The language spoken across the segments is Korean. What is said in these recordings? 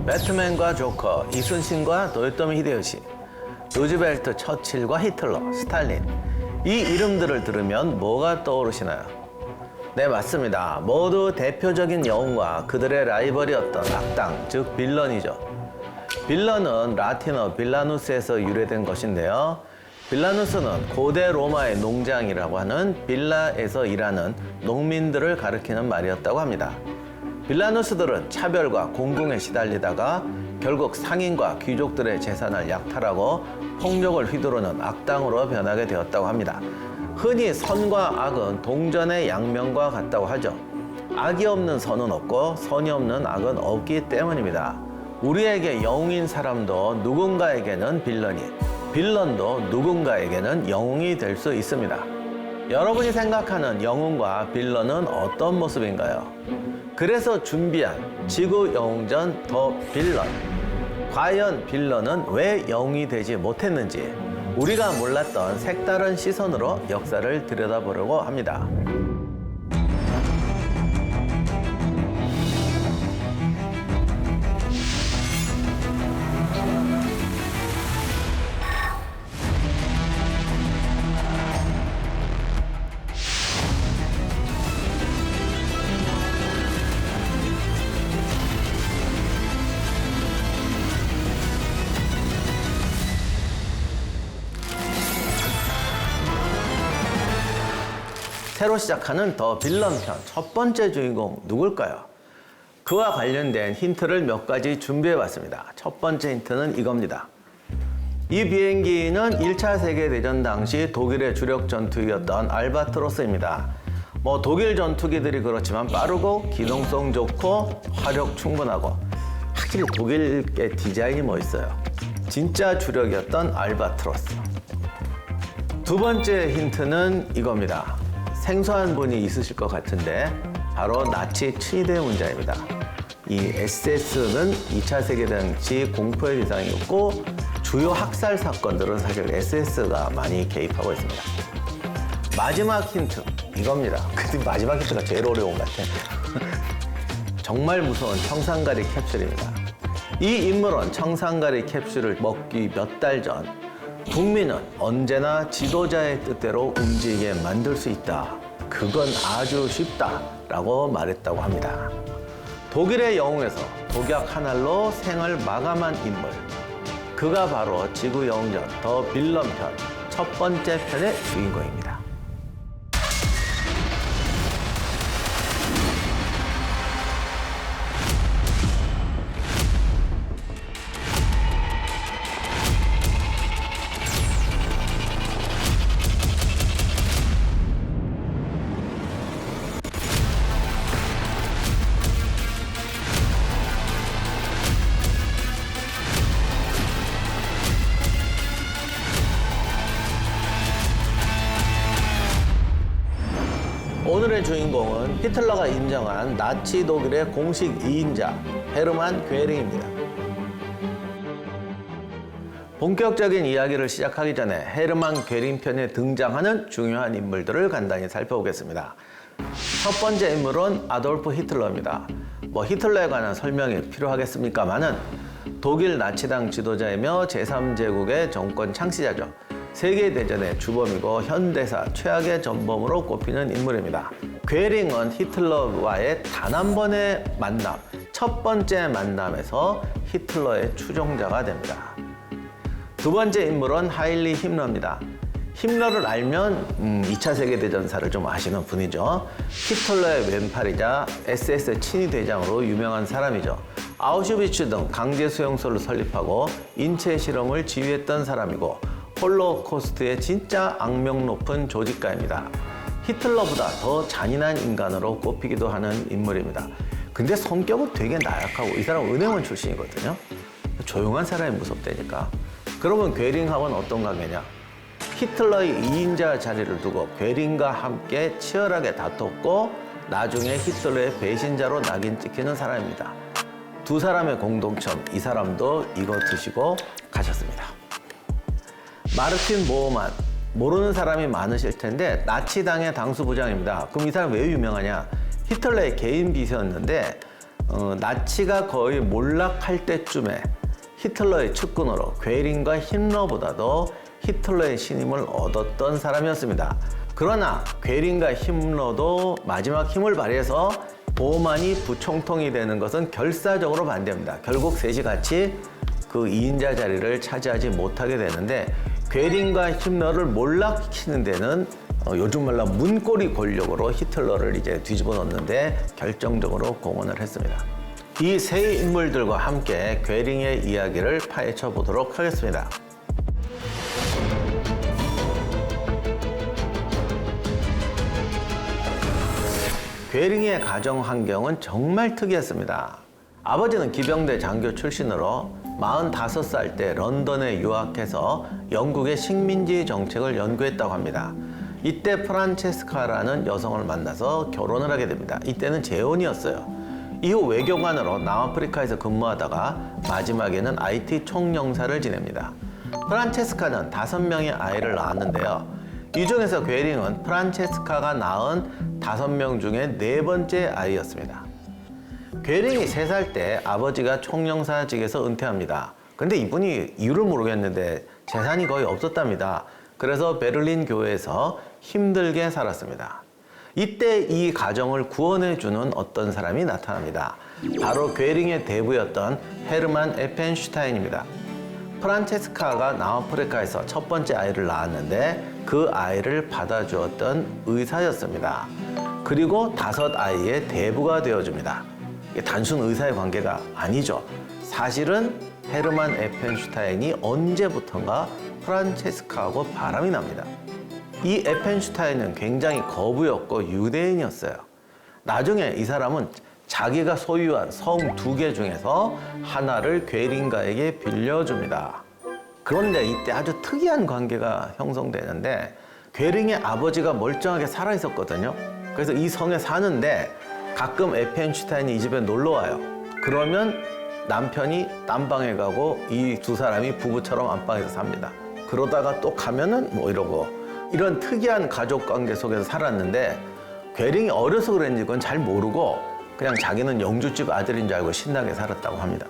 배트맨과 조커, 이순신과 도요토미 히데요시, 루즈벨트, 처칠과 히틀러, 스탈린. 이 이름들을 들으면 뭐가 떠오르시나요? 네, 맞습니다. 모두 대표적인 영웅과 그들의 라이벌이었던 악당, 즉 빌런이죠. 빌런은 라틴어 빌라누스에서 유래된 것인데요. 빌라누스는 고대 로마의 농장이라고 하는 빌라에서 일하는 농민들을 가리키는 말이었다고 합니다. 빌라누스들은 차별과 공궁에 시달리다가 결국 상인과 귀족들의 재산을 약탈하고 폭력을 휘두르는 악당으로 변하게 되었다고 합니다. 흔히 선과 악은 동전의 양면과 같다고 하죠. 악이 없는 선은 없고 선이 없는 악은 없기 때문입니다. 우리에게 영웅인 사람도 누군가에게는 빌런이, 빌런도 누군가에게는 영웅이 될 수 있습니다. 여러분이 생각하는 영웅과 빌런은 어떤 모습인가요? 그래서 준비한 지구 영웅전 더 빌런. 과연 빌런은 왜 영웅이 되지 못했는지 우리가 몰랐던 색다른 시선으로 역사를 들여다보려고 합니다. 새로 시작하는 더 빌런 편 첫 번째 주인공 누굴까요? 그와 관련된 힌트를 몇 가지 준비해봤습니다. 첫 번째 힌트는 이겁니다. 이 비행기는 1차 세계대전 당시 독일의 주력 전투기였던 알바트로스입니다. 독일 전투기들이 그렇지만 빠르고 기동성 좋고 화력 충분하고 확실히 독일의 디자인이 멋있어요. 진짜 주력이었던 알바트로스. 두 번째 힌트는 이겁니다. 생소한 분이 있으실 것 같은데 바로 나치 치대문자입니다. 이 SS는 2차 세계대전 당시 공포의 대상이었고 주요 학살 사건들은 사실 SS가 많이 개입하고 있습니다. 마지막 힌트 이겁니다. 근데 마지막 힌트가 제일 어려운 것 같아. 정말 무서운 청산가리 캡슐입니다. 이 인물은 청산가리 캡슐을 먹기 몇 달 전 국민은 언제나 지도자의 뜻대로 움직이게 만들 수 있다. 그건 아주 쉽다. 라고 말했다고 합니다. 독일의 영웅에서 독약 한 알로 생을 마감한 인물. 그가 바로 지구 영웅전 더 빌런 편 첫 번째 편의 주인공입니다. 오늘의 주인공은 히틀러가 인정한 나치 독일의 공식 2인자 헤르만 괴링입니다. 본격적인 이야기를 시작하기 전에 헤르만 괴링 편에 등장하는 중요한 인물들을 간단히 살펴보겠습니다. 첫 번째 인물은 아돌프 히틀러입니다. 히틀러에 관한 설명이 필요하겠습니까마는 독일 나치당 지도자이며 제3제국의 정권 창시자죠. 세계대전의 주범이고 현대사 최악의 전범으로 꼽히는 인물입니다. 괴링은 히틀러와의 단 한 번의 만남, 첫 번째 만남에서 히틀러의 추종자가 됩니다. 두 번째 인물은 하일리 힘러입니다. 힘러를 알면 2차 세계대전사를 좀 아시는 분이죠. 히틀러의 왼팔이자 SS 친위 대장으로 유명한 사람이죠. 아우슈비츠 등 강제 수용소를 설립하고 인체 실험을 지휘했던 사람이고 홀로코스트의 진짜 악명 높은 조직가입니다. 히틀러보다 더 잔인한 인간으로 꼽히기도 하는 인물입니다. 근데 성격은 되게 나약하고 이 사람은 은행원 출신이거든요. 조용한 사람이 무섭다니까. 그러면 괴링하고는 어떤 관계냐? 히틀러의 2인자 자리를 두고 괴링과 함께 치열하게 다퉜고 나중에 히틀러의 배신자로 낙인 찍히는 사람입니다. 두 사람의 공동점, 이 사람도 이거 드시고 가셨습니다. 마르틴 보어만, 모르는 사람이 많으실 텐데 나치당의 당수부장입니다. 그럼 이 사람 왜 유명하냐? 히틀러의 개인 비서였는데 나치가 거의 몰락할 때쯤에 히틀러의 측근으로 괴링과 힘러보다도 히틀러의 신임을 얻었던 사람이었습니다. 그러나 괴링과 힘러도 마지막 힘을 발휘해서 보만이 부총통이 되는 것은 결사적으로 반대합니다. 결국 셋이 같이 그 2인자 자리를 차지하지 못하게 되는데, 괴링과 힘러를 몰락시키는 데는 요즘 말로 문고리 권력으로 히틀러를 이제 뒤집어 놓는데 결정적으로 공헌을 했습니다. 이 세 인물들과 함께 괴링의 이야기를 파헤쳐 보도록 하겠습니다. 괴링의 가정 환경은 정말 특이했습니다. 아버지는 기병대 장교 출신으로 45살 때 런던에 유학해서 영국의 식민지 정책을 연구했다고 합니다. 이때 프란체스카라는 여성을 만나서 결혼을 하게 됩니다. 이때는 재혼이었어요. 이후 외교관으로 남아프리카에서 근무하다가 마지막에는 IT 총영사를 지냅니다. 프란체스카는 5명의 아이를 낳았는데요. 이 중에서 괴링은 프란체스카가 낳은 5명 중에 4번째 아이였습니다. 괴링이 3살 때 아버지가 총영사직에서 은퇴합니다. 근데 이분이 이유를 모르겠는데 재산이 거의 없었답니다. 그래서 베를린 교회에서 힘들게 살았습니다. 이때 이 가정을 구원해주는 어떤 사람이 나타납니다. 바로 괴링의 대부였던 헤르만 에펜슈타인입니다. 프란체스카가 남아프리카에서 첫 번째 아이를 낳았는데 그 아이를 받아주었던 의사였습니다. 그리고 5아이의 대부가 되어줍니다. 이게 단순 의사의 관계가 아니죠. 사실은 헤르만 에펜슈타인이 언제부턴가 프란체스카하고 바람이 납니다. 이 에펜슈타인은 굉장히 거부였고 유대인이었어요. 나중에 이 사람은 자기가 소유한 성 2개 중에서 하나를 괴링가에게 빌려줍니다. 그런데 이때 아주 특이한 관계가 형성되는데, 괴링의 아버지가 멀쩡하게 살아있었거든요. 그래서 이 성에 사는데 가끔 에펜슈타인이 이 집에 놀러 와요. 그러면 남편이 딴방에 가고 이 두 사람이 부부처럼 안방에서 삽니다. 그러다가 또 가면은 뭐 이러고, 이런 특이한 가족 관계 속에서 살았는데, 괴링이 어려서 그랬는지 그건 잘 모르고 그냥 자기는 영주집 아들인 줄 알고 신나게 살았다고 합니다.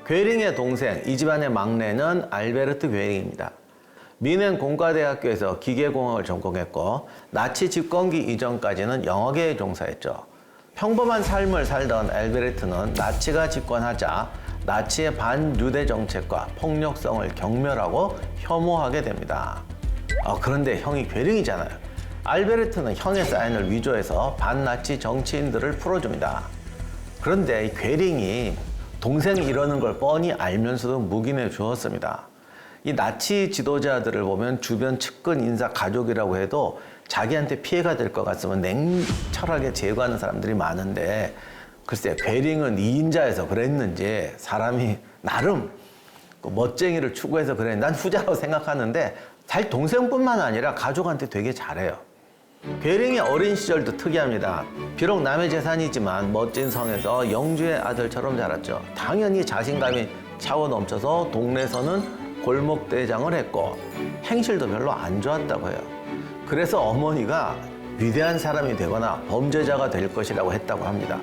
괴링의 동생, 이 집안의 막내는 알베르트 괴링입니다. 미넨 공과대학교에서 기계공학을 전공했고 나치 집권기 이전까지는 영화계에 종사했죠. 평범한 삶을 살던 알베르트는 나치가 집권하자 나치의 반유대 정책과 폭력성을 경멸하고 혐오하게 됩니다. 그런데 형이 괴링이잖아요. 알베르트는 형의 사인을 위조해서 반나치 정치인들을 풀어줍니다. 그런데 이 괴링이 동생이 이러는 걸 뻔히 알면서도 묵인해 주었습니다. 이 나치 지도자들을 보면 주변 측근 인사 가족이라고 해도 자기한테 피해가 될 것 같으면 냉철하게 제거하는 사람들이 많은데, 글쎄 괴링은 2인자에서 그랬는지 사람이 나름 멋쟁이를 추구해서 그랬는지 난 후자라고 생각하는데, 사실 동생뿐만 아니라 가족한테 되게 잘해요. 괴링의 어린 시절도 특이합니다. 비록 남의 재산이지만 멋진 성에서 영주의 아들처럼 자랐죠. 당연히 자신감이 차고 넘쳐서 동네에서는 골목대장을 했고 행실도 별로 안 좋았다고 해요. 그래서 어머니가 위대한 사람이 되거나 범죄자가 될 것이라고 했다고 합니다.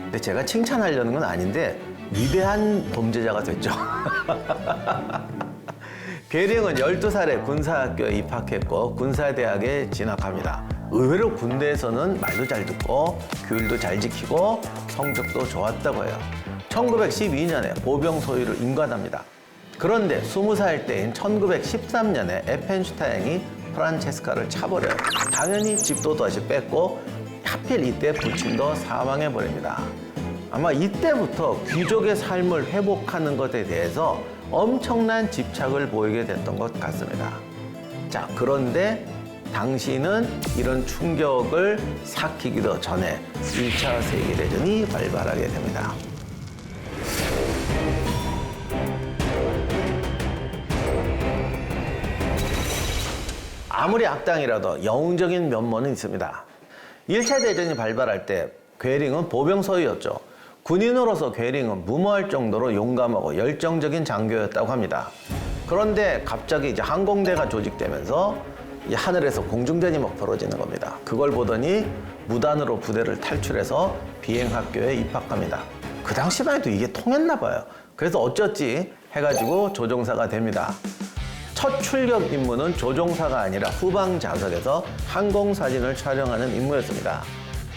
근데 제가 칭찬하려는 건 아닌데 위대한 범죄자가 됐죠. 괴링은 12살에 군사학교에 입학했고 군사대학에 진학합니다. 의외로 군대에서는 말도 잘 듣고 규율도 잘 지키고 성적도 좋았다고 해요. 1912년에 보병 소위를 인관합니다. 그런데 20살 때인 1913년에 에펜슈타인이 프란체스카를 차버려요. 당연히 집도 다시 뺏고 하필 이때 부친도 사망해버립니다. 아마 이때부터 귀족의 삶을 회복하는 것에 대해서 엄청난 집착을 보이게 됐던 것 같습니다. 자, 그런데 당시는 이런 충격을 삭히기도 전에 1차 세계대전이 발발하게 됩니다. 아무리 악당이라도 영웅적인 면모는 있습니다. 1차 대전이 발발할 때 괴링은 보병 소위였죠. 군인으로서 괴링은 무모할 정도로 용감하고 열정적인 장교였다고 합니다. 그런데 갑자기 이제 항공대가 조직되면서 이 하늘에서 공중전이 막 벌어지는 겁니다. 그걸 보더니 무단으로 부대를 탈출해서 비행학교에 입학합니다. 그 당시만 해도 이게 통했나 봐요. 그래서 어쩌지 해가지고 조종사가 됩니다. 첫 출격 임무는 조종사가 아니라 후방 좌석에서 항공사진을 촬영하는 임무였습니다.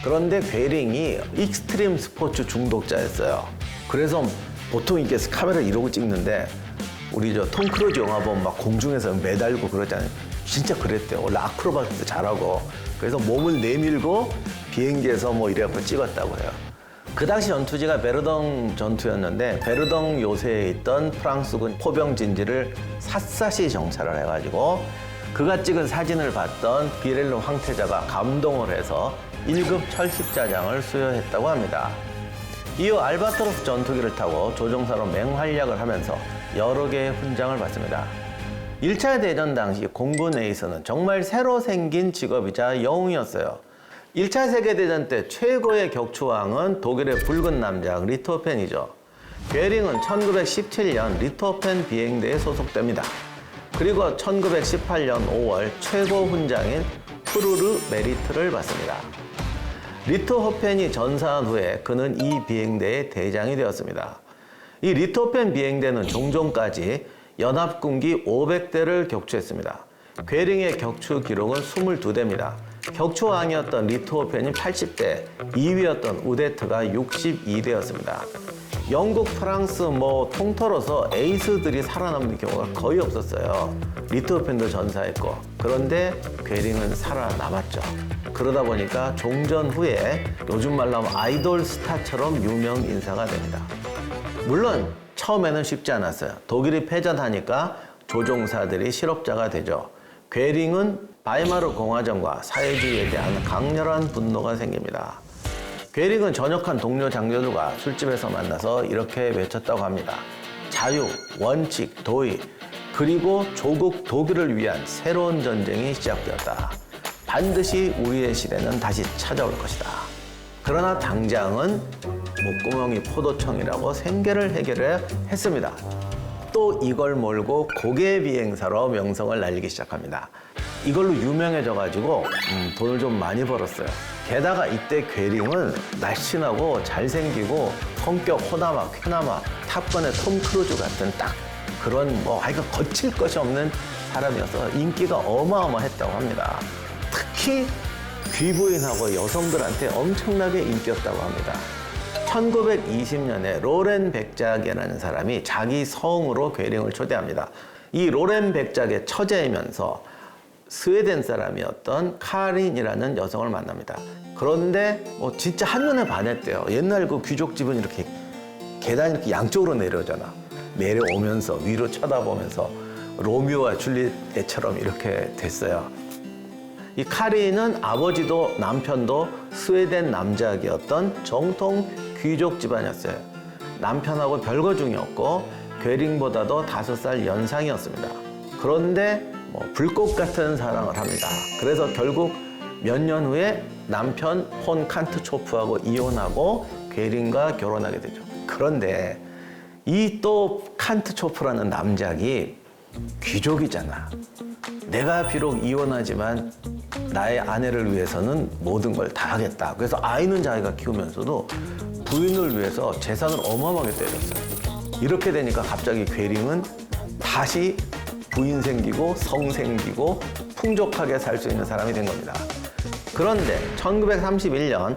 그런데 괴링이 익스트림 스포츠 중독자였어요. 그래서 보통 이게 카메라를 이러고 찍는데 우리 톰 크루즈 영화 보면 막 공중에서 매달고 그러잖아요. 진짜 그랬대요. 원래 아크로바트도 잘하고. 그래서 몸을 내밀고 비행기에서 뭐 이래갖고 찍었다고 해요. 그 당시 전투지가 베르덩 전투였는데 베르덩 요새에 있던 프랑스군 포병 진지를 샅샅이 정찰을 해가지고 그가 찍은 사진을 봤던 비렐로 황태자가 감동을 해서 1급 철십자장을 수여했다고 합니다. 이후 알바트로스 전투기를 타고 조종사로 맹활약을 하면서 여러 개의 훈장을 받습니다. 1차 대전 당시 공군 에이스는 정말 새로 생긴 직업이자 영웅이었어요. 1차 세계대전 때 최고의 격추왕은 독일의 붉은 남자 리트호펜이죠. 괴링은 1917년 리트호펜 비행대에 소속됩니다. 그리고 1918년 5월 최고 훈장인 프루르 메리트를 받습니다. 리트호펜이 전사한 후에 그는 이 비행대의 대장이 되었습니다. 이 리트호펜 비행대는 종종까지 연합군기 500대를 격추했습니다. 괴링의 격추 기록은 22대입니다. 격추왕이었던 리트호펜이 80대, 2위였던 우데트가 62대였습니다. 영국, 프랑스 통틀어서 에이스들이 살아남는 경우가 거의 없었어요. 리트호펜도 전사했고, 그런데 괴링은 살아남았죠. 그러다 보니까 종전 후에 요즘 말로 하면 아이돌 스타처럼 유명 인사가 됩니다. 물론 처음에는 쉽지 않았어요. 독일이 패전하니까 조종사들이 실업자가 되죠. 괴링은 바이마르 공화정과 사회주의에 대한 강렬한 분노가 생깁니다. 괴링은 전역한 동료 장교들과 술집에서 만나서 이렇게 외쳤다고 합니다. 자유, 원칙, 도의, 그리고 조국 독일을 위한 새로운 전쟁이 시작되었다. 반드시 우리의 시대는 다시 찾아올 것이다. 그러나 당장은 목구멍이 포도청이라고 생계를 해결해야 했습니다. 또 이걸 몰고 고개 비행사로 명성을 날리기 시작합니다. 이걸로 유명해져가지고 돈을 좀 많이 벌었어요. 게다가 이때 괴링은 날씬하고 잘생기고 성격 호남아, 쾌남아, 탑건의 톰 크루즈 같은 딱 그런 하여간 거칠 것이 없는 사람이어서 인기가 어마어마했다고 합니다. 특히 귀부인하고 여성들한테 엄청나게 인기였다고 합니다. 1920년에 로렌 백작이라는 사람이 자기 성으로 괴링을 초대합니다. 이 로렌 백작의 처제이면서 스웨덴 사람이었던 카린이라는 여성을 만납니다. 그런데 진짜 한눈에 반했대요. 옛날 그 귀족집은 이렇게 계단이 이렇게 양쪽으로 내려오잖아. 내려오면서 위로 쳐다보면서 로미오와 줄리엣처럼 이렇게 됐어요. 이 카린은 아버지도 남편도 스웨덴 남작이었던 정통 귀족 집안이었어요. 남편하고 별거 중이었고 괴링보다도 5살 연상이었습니다. 그런데 불꽃 같은 사랑을 합니다. 그래서 결국 몇 년 후에 남편 폰 칸트초프하고 이혼하고 괴링과 결혼하게 되죠. 그런데 이 또 칸트초프라는 남작이 귀족이잖아. 내가 비록 이혼하지만 나의 아내를 위해서는 모든 걸 다 하겠다. 그래서 아이는 자기가 키우면서도 부인을 위해서 재산을 어마어마하게 때렸어요. 이렇게 되니까 갑자기 괴링은 다시 부인 생기고 성 생기고 풍족하게 살 수 있는 사람이 된 겁니다. 그런데 1931년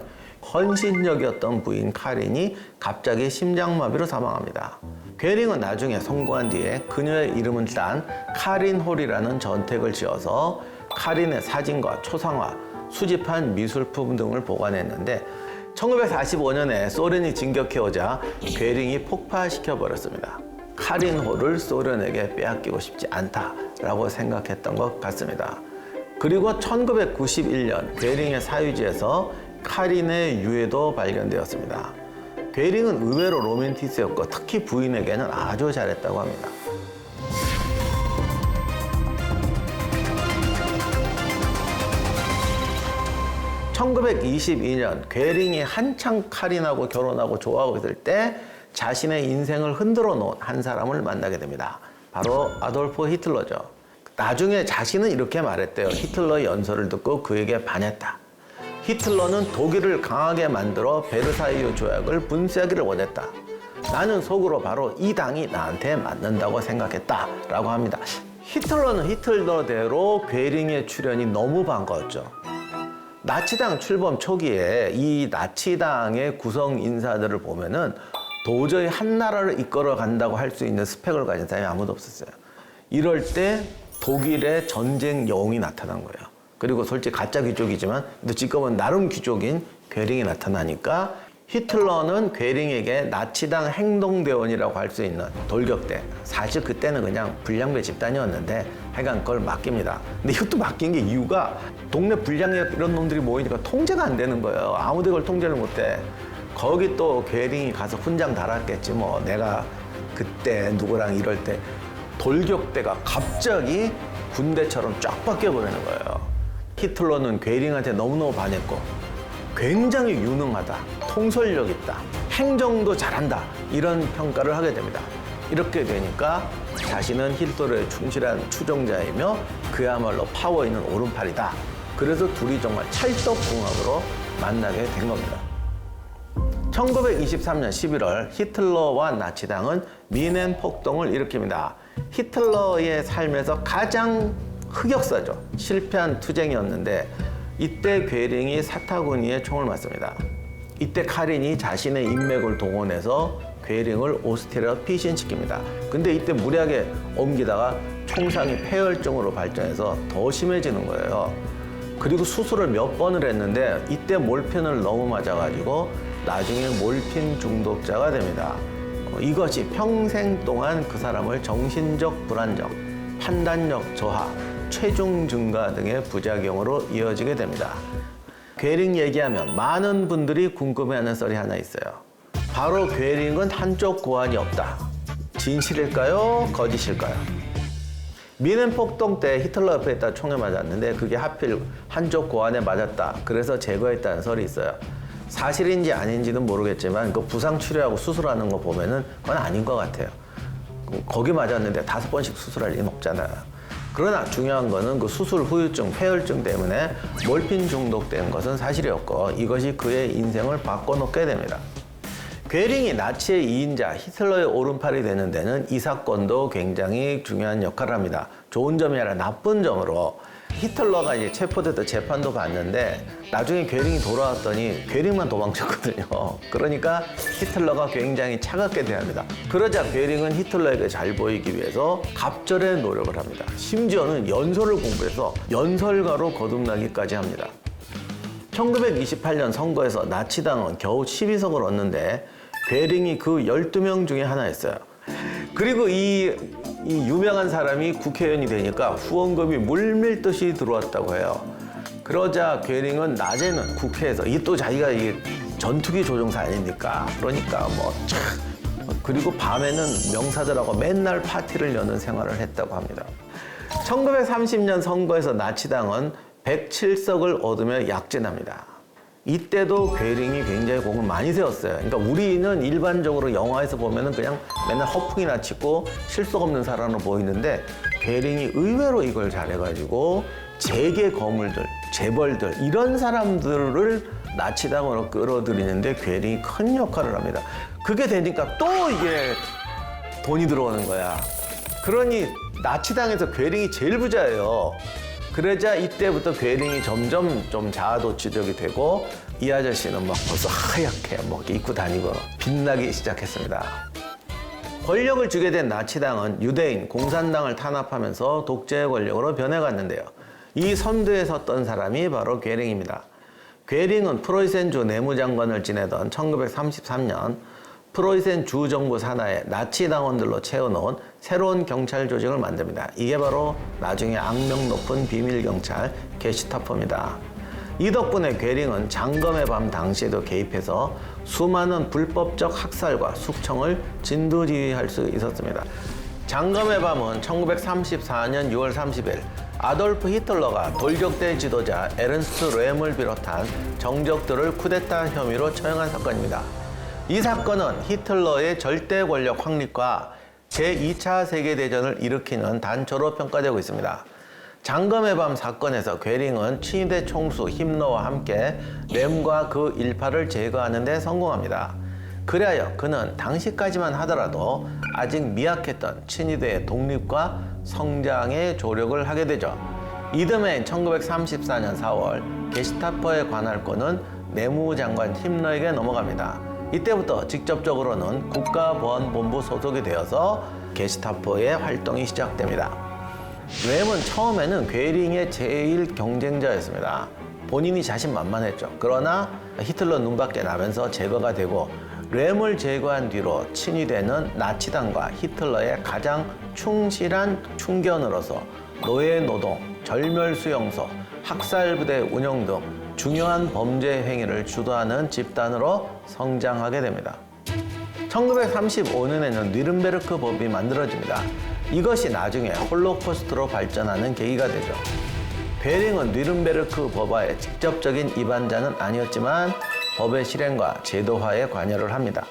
헌신적이었던 부인 카린이 갑자기 심장마비로 사망합니다. 괴링은 나중에 성공한 뒤에 그녀의 이름을 딴 카린 홀이라는 전택을 지어서 카린의 사진과 초상화, 수집한 미술품 등을 보관했는데 1945년에 소련이 진격해오자 괴링이 폭파시켜버렸습니다. 카린 홀을 소련에게 빼앗기고 싶지 않다라고 생각했던 것 같습니다. 그리고 1991년 괴링의 사유지에서 카린의 유해도 발견되었습니다. 괴링은 의외로 로맨티스트였고 특히 부인에게는 아주 잘했다고 합니다. (1922년) 괴링이 한창 카린하고 결혼하고 좋아하고 있을 때 자신의 인생을 흔들어 놓은 한 사람을 만나게 됩니다. 바로 아돌프 히틀러죠. 나중에 자신은 이렇게 말했대요. 히틀러의 연설을 듣고 그에게 반했다. 히틀러는 독일을 강하게 만들어 베르사유 조약을 분쇄하기를 원했다. 나는 속으로 바로 이 당이 나한테 맞는다고 생각했다 라고 합니다. 히틀러는 히틀러대로 괴링의 출현이 너무 반가웠죠. 나치당 출범 초기에 이 나치당의 구성 인사들을 보면은 도저히 한 나라를 이끌어 간다고 할 수 있는 스펙을 가진 사람이 아무도 없었어요. 이럴 때 독일의 전쟁 영웅이 나타난 거예요. 그리고 솔직히 가짜 귀족이지만 지금은 나름 귀족인 괴링이 나타나니까 히틀러는 괴링에게 나치당 행동대원이라고 할 수 있는 돌격대, 사실 그때는 그냥 불량배 집단이었는데 하여간 그걸 맡깁니다. 근데 이것도 맡긴 게 이유가 동네 불량배 이런 놈들이 모이니까 통제가 안 되는 거예요. 아무도 이걸 통제를 못해. 거기 또 괴링이 가서 훈장 달았겠지 뭐. 내가 그때 누구랑 이럴 때 돌격대가 갑자기 군대처럼 쫙 바뀌어버리는 거예요. 히틀러는 괴링한테 너무너무 반했고 굉장히 유능하다, 통솔력 있다, 행정도 잘한다 이런 평가를 하게 됩니다. 이렇게 되니까 자신은 히틀러의 충실한 추종자이며 그야말로 파워 있는 오른팔이다. 그래서 둘이 정말 찰떡궁합으로 만나게 된 겁니다. 1923년 11월 히틀러와 나치당은 미넨 폭동을 일으킵니다. 히틀러의 삶에서 가장 흑역사죠. 실패한 투쟁이었는데 이때 괴링이 사타구니에 총을 맞습니다. 이때 카린이 자신의 인맥을 동원해서 괴링을 오스트리아로 피신시킵니다. 근데 이때 무리하게 옮기다가 총상이 폐혈증으로 발전해서 더 심해지는 거예요. 그리고 수술을 몇 번을 했는데 이때 몰핀을 너무 맞아가지고 나중에 몰핀 중독자가 됩니다. 이것이 평생 동안 그 사람을 정신적 불안정, 판단력 저하, 체중 증가 등의 부작용으로 이어지게 됩니다. 괴링 얘기하면 많은 분들이 궁금해하는 썰이 하나 있어요. 바로 괴링은 한쪽 고환이 없다. 진실일까요? 거짓일까요? 미넨 폭동 때 히틀러 옆에 있다 총에 맞았는데 그게 하필 한쪽 고환에 맞았다. 그래서 제거했다는 설이 있어요. 사실인지 아닌지는 모르겠지만 그 부상 치료하고 수술하는 거 보면은 그건 아닌 것 같아요. 거기 맞았는데 5번씩 수술할 리는 없잖아요. 그러나 중요한 거는 그 수술 후유증, 폐혈증 때문에 몰핀 중독된 것은 사실이었고 이것이 그의 인생을 바꿔놓게 됩니다. 괴링이 나치의 2인자 히틀러의 오른팔이 되는 데는 이 사건도 굉장히 중요한 역할을 합니다. 좋은 점이 아니라 나쁜 점으로 히틀러가 이제 체포돼서 재판도 받는데 나중에 괴링이 돌아왔더니 괴링만 도망쳤거든요. 그러니까 히틀러가 굉장히 차갑게 대합니다. 그러자 괴링은 히틀러에게 잘 보이기 위해서 갑절의 노력을 합니다. 심지어는 연설을 공부해서 연설가로 거듭나기까지 합니다. 1928년 선거에서 나치당은 겨우 12석을 얻는데 괴링이 그 12명 중에 하나였어요. 그리고 이 유명한 사람이 국회의원이 되니까 후원금이 물밀듯이 들어왔다고 해요. 그러자 괴링은 낮에는 국회에서 이게 또 자기가 이 전투기 조종사 아닙니까? 그러니까 그리고 밤에는 명사들하고 맨날 파티를 여는 생활을 했다고 합니다. 1930년 선거에서 나치당은 107석을 얻으며 약진합니다. 이때도 괴링이 굉장히 공을 많이 세웠어요. 그러니까 우리는 일반적으로 영화에서 보면은 그냥 맨날 허풍이나 치고 실속 없는 사람으로 보이는데 괴링이 의외로 이걸 잘해가지고 재계 거물들, 재벌들 이런 사람들을 나치당으로 끌어들이는데 괴링이 큰 역할을 합니다. 그게 되니까 또 이게 돈이 들어오는 거야. 그러니 나치당에서 괴링이 제일 부자예요. 그러자 이때부터 괴링이 점점 좀 자아도취적이 되고 이 아저씨는 막 벌써 하얗게 입고 다니고 빛나기 시작했습니다. 권력을 주게 된 나치당은 유대인, 공산당을 탄압하면서 독재 권력으로 변해갔는데요. 이 선두에 섰던 사람이 바로 괴링입니다. 괴링은 프로이센주 내무장관을 지내던 1933년 프로이센 주정부 산하에 나치 당원들로 채워놓은 새로운 경찰 조직을 만듭니다. 이게 바로 나중에 악명 높은 비밀경찰 게슈타포입니다. 이 덕분에 괴링은 장검의 밤 당시에도 개입해서 수많은 불법적 학살과 숙청을 진두지휘할 수 있었습니다. 장검의 밤은 1934년 6월 30일 아돌프 히틀러가 돌격대 지도자 에른스트 렘을 비롯한 정적들을 쿠데타 혐의로 처형한 사건입니다. 이 사건은 히틀러의 절대 권력 확립과 제2차 세계대전을 일으키는 단초로 평가되고 있습니다. 장검의 밤 사건에서 괴링은 친위대 총수 힘러와 함께 렘과 그 일파를 제거하는 데 성공합니다. 그리하여 그는 당시까지만 하더라도 아직 미약했던 친위대의 독립과 성장에 조력을 하게 되죠. 이듬해인 1934년 4월 게시타포의 관할권은 내무장관 힘러에게 넘어갑니다. 이때부터 직접적으로는 국가보안본부 소속이 되어서 게시타포의 활동이 시작됩니다. 렘은 처음에는 괴링의 제일 경쟁자였습니다. 본인이 자신만만했죠. 그러나 히틀러 눈밖에 나면서 제거가 되고 렘을 제거한 뒤로 친위대는 나치당과 히틀러의 가장 충실한 충견으로서 노예노동, 절멸수용소, 학살부대 운영 등 중요한 범죄 행위를 주도하는 집단으로 성장하게 됩니다. 1935년에는 뉘른베르크 법이 만들어집니다. 이것이 나중에 홀로코스트로 발전하는 계기가 되죠. 괴링은 뉘른베르크 법화의 직접적인 위반자는 아니었지만 법의 실행과 제도화에 관여를 합니다.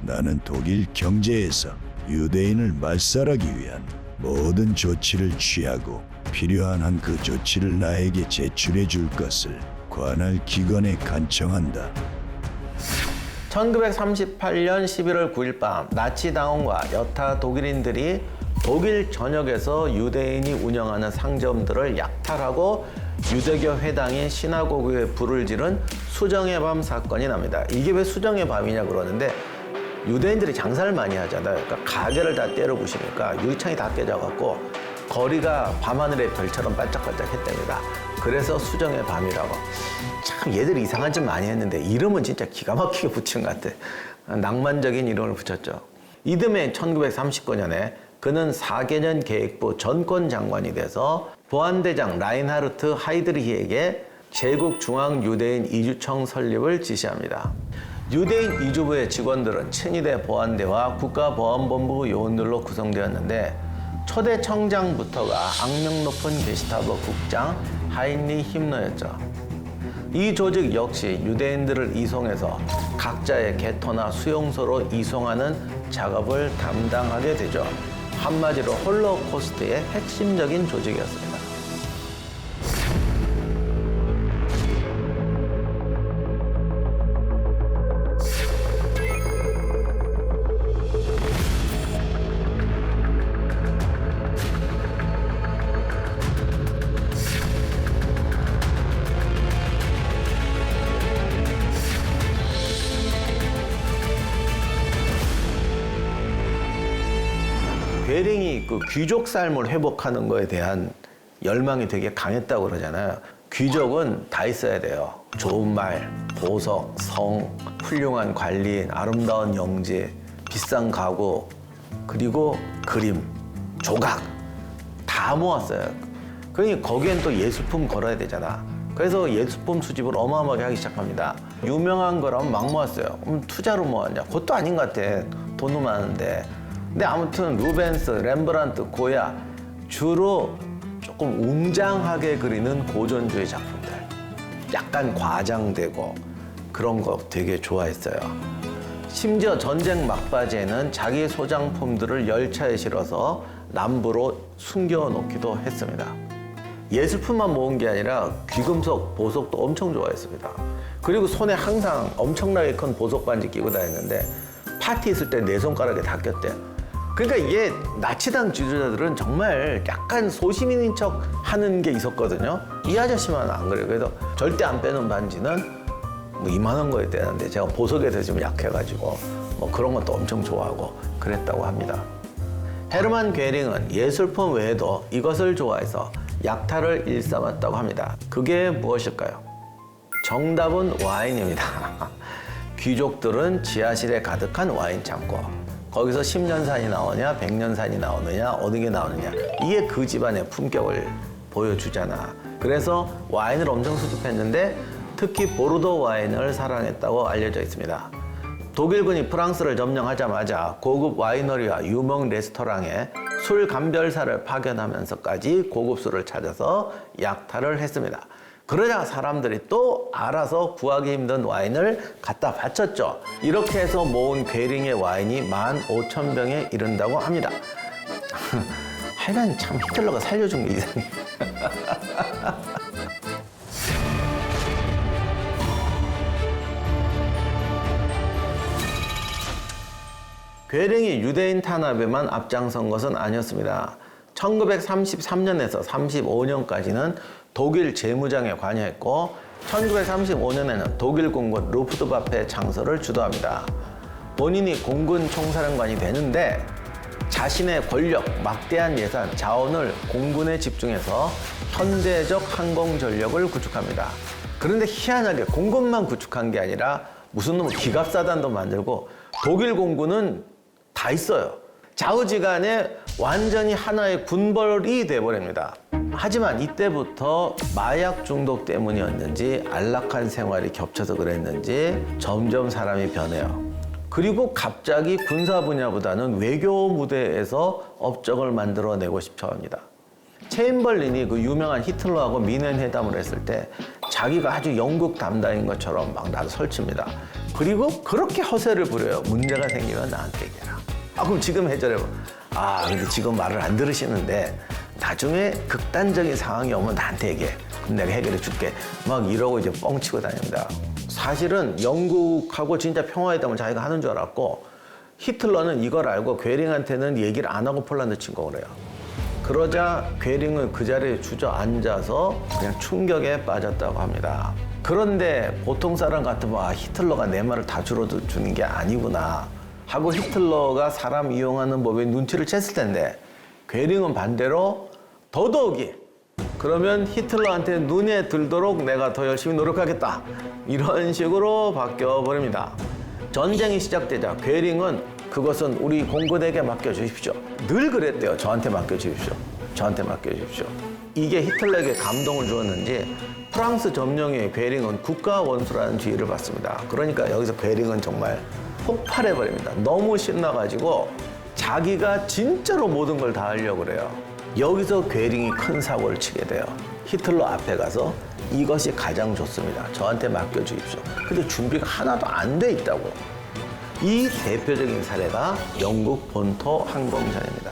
나는 독일 경제에서 유대인을 말살하기 위한 모든 조치를 취하고 필요한 한 그 조치를 나에게 제출해 줄 것을 관할 기관에 간청한다. 1938년 11월 9일 밤 나치 당원과 여타 독일인들이 독일 전역에서 유대인이 운영하는 상점들을 약탈하고 유대교 회당인 시나고그에 불을 지른 수정의 밤 사건이 납니다. 이게 왜 수정의 밤이냐 그러는데 유대인들이 장사를 많이 하잖아요. 그러니까 가게를 다 때려 부시니까 유리창이 다 깨져갖고 거리가 밤하늘의 별처럼 반짝반짝 했답니다. 그래서 수정의 밤이라고. 참 얘들이 이상한 짓 많이 했는데 이름은 진짜 기가 막히게 붙인 것 같아. 낭만적인 이름을 붙였죠. 이듬해 1939년에 그는 4개년 계획부 전권장관이 돼서 보안대장 라인하르트 하이드리히에게 제국중앙유대인 이주청 설립을 지시합니다. 유대인 이주부의 직원들은 친위대 보안대와 국가보안본부 요원들로 구성되었는데 초대 청장부터가 악명 높은 게시타포 국장 하인리 힘러였죠. 이 조직 역시 유대인들을 이송해서 각자의 개토나 수용소로 이송하는 작업을 담당하게 되죠. 한마디로 홀로코스트의 핵심적인 조직이었습니다. 괴링이 그 귀족 삶을 회복하는 거에 대한 열망이 되게 강했다고 그러잖아요. 귀족은 다 있어야 돼요. 좋은 말, 보석, 성, 훌륭한 관리인, 아름다운 영지, 비싼 가구, 그리고 그림, 조각 다 모았어요. 그러니까 거기엔 또 예술품 걸어야 되잖아. 그래서 예술품 수집을 어마어마하게 하기 시작합니다. 유명한 거라면 막 모았어요. 투자로 모았냐? 그것도 아닌 것 같아. 돈도 많은데. 근데 아무튼 루벤스, 렘브란트, 고야 주로 조금 웅장하게 그리는 고전주의 작품들, 약간 과장되고 그런 거 되게 좋아했어요. 심지어 전쟁 막바지에는 자기 소장품들을 열차에 실어서 남부로 숨겨놓기도 했습니다. 예술품만 모은 게 아니라 귀금속, 보석도 엄청 좋아했습니다. 그리고 손에 항상 엄청나게 큰 보석 반지 끼고 다녔는데 파티 있을 때 네 손가락에 다 꼈대. 그러니까 이게 나치당 지도자들은 정말 약간 소시민인 척 하는 게 있었거든요. 이 아저씨만 안 그래요. 그래서 절대 안 빼는 반지는 뭐 이만한 거에 떼는데 제가 보석에 대해서 좀 약해가지고 뭐 그런 것도 엄청 좋아하고 그랬다고 합니다. 헤르만 괴링은 예술품 외에도 이것을 좋아해서 약탈을 일삼았다고 합니다. 그게 무엇일까요? 정답은 와인입니다. 귀족들은 지하실에 가득한 와인 창고. 거기서 10년산이 나오냐, 100년산이 나오느냐, 어느 게 나오느냐. 이게 그 집안의 품격을 보여주잖아. 그래서 와인을 엄청 수집했는데 특히 보르도 와인을 사랑했다고 알려져 있습니다. 독일군이 프랑스를 점령하자마자 고급 와이너리와 유명 레스토랑에 술 감별사를 파견하면서까지 고급 술을 찾아서 약탈을 했습니다. 그러자 사람들이 또 알아서 구하기 힘든 와인을 갖다 바쳤죠. 이렇게 해서 모은 괴링의 와인이 15,000병에 이른다고 합니다. 하여간 참 히틀러가 살려준 게 이상해. 괴링이 유대인 탄압에만 앞장선 것은 아니었습니다. 1933년에서 35년까지는 독일 재무장에 관여했고 1935년에는 독일 공군 루프트와페 창설을 주도합니다. 본인이 공군 총사령관이 되는데 자신의 권력, 막대한 예산, 자원을 공군에 집중해서 현대적 항공 전력을 구축합니다. 그런데 희한하게 공군만 구축한 게 아니라 무슨 놈 기갑사단도 만들고 독일 공군은 다 있어요. 좌우지간에 완전히 하나의 군벌이 돼버립니다. 하지만 이때부터 마약 중독 때문이었는지 안락한 생활이 겹쳐서 그랬는지 점점 사람이 변해요. 그리고 갑자기 군사 분야보다는 외교 무대에서 업적을 만들어내고 싶어 합니다. 체인벌린이 그 유명한 히틀러하고 미넨 회담을 했을 때 자기가 아주 영국 담당인 것처럼 막 나도 설칩니다. 그리고 그렇게 허세를 부려요. 문제가 생기면 나한테 얘기해라. 그럼 지금 해결해봐. 근데 지금 말을 안 들으시는데 나중에 극단적인 상황이 오면 나한테 얘기해. 그럼 내가 해결해 줄게. 막 이러고 이제 뻥치고 다닙니다. 사실은 영국하고 진짜 평화회담을 자기가 하는 줄 알았고 히틀러는 이걸 알고 괴링한테는 얘기를 안 하고 폴란드 침공을 해요. 그러자 괴링은 그 자리에 주저앉아서 그냥 충격에 빠졌다고 합니다. 그런데 보통 사람 같으면 히틀러가 내 말을 다 들어주는 게 아니구나 하고 히틀러가 사람 이용하는 법에 눈치를 챘을 텐데 괴링은 반대로 더더욱이 그러면 히틀러한테 눈에 들도록 내가 더 열심히 노력하겠다. 이런 식으로 바뀌어버립니다. 전쟁이 시작되자 괴링은 그것은 우리 공군에게 맡겨주십시오. 늘 그랬대요. 저한테 맡겨주십시오. 저한테 맡겨주십시오. 이게 히틀러에게 감동을 주었는지 프랑스 점령의 괴링은 국가 원수라는 지위를 받습니다. 그러니까 여기서 괴링은 정말 폭발해버립니다. 너무 신나가지고 자기가 진짜로 모든 걸 다 하려고 그래요. 여기서 괴링이 큰 사고를 치게 돼요. 히틀러 앞에 가서 이것이 가장 좋습니다. 저한테 맡겨주십시오. 근데 준비가 하나도 안 돼 있다고. 이 대표적인 사례가 영국 본토 항공전입니다.